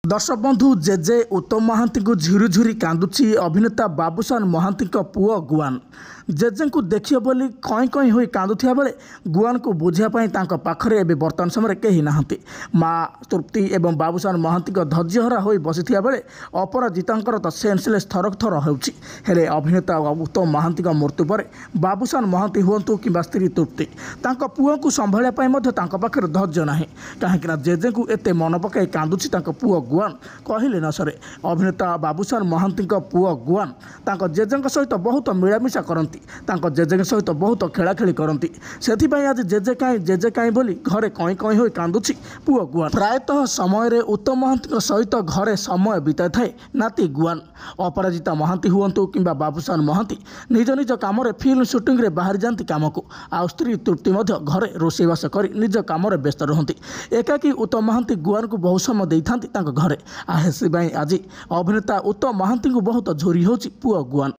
दर्शक बंधु जेजे उत्तम महांती को झुरी झुरी कांदुची अभिनेता बाबूशान महांती पुओ गुआन जेजे को देखिए बोली कई कई हो कांदुथिया बेले गुआन को बुझापी पाखरे एवं बर्तमान समय कहीं नहांती माँ तृप्ति एवं बाबूशान महांती धैर्यहरा हो बसिथिया बेले अपराजितांकर तो सेन्सलेस थरक थर होले अभिनेता उत्तम महांती मृत्यु पर बाबूशान महांती हुंतु कि स्त्री तृप्ति पुओ को संभालिया पाखे धैर्य ना कहीं जेजे को एत मन पकई कांदुची पुओ गुआन कहले न सरे अभिनेता बाबूशान महांती पुओ गुआन जेजे सहित बहुत मिलामिशा करती जेजे सहित बहुत खेलाखेली करती से आज जेजे कहीं बोली घरे कई कई हो कांदुची पुओ गुआन प्रायतः समय उत्तम महांती सहित घरे समय बिताई थाए नाती गुआन अपराजिता महांती हुंतु कि बाबूशान महांती निज निज काम फिल्म सुटिंग रे बाहरी जाती काम को आ स्त्री तृप्ति घरे रोषेईवास कर निज काम व्यस्त रुहति एकाकी उत्तम महांती गुआन को बहुत समय देता घरे आज अभिनेता उत्तम महांती को बहुत झोरी होची पुओ गुआन।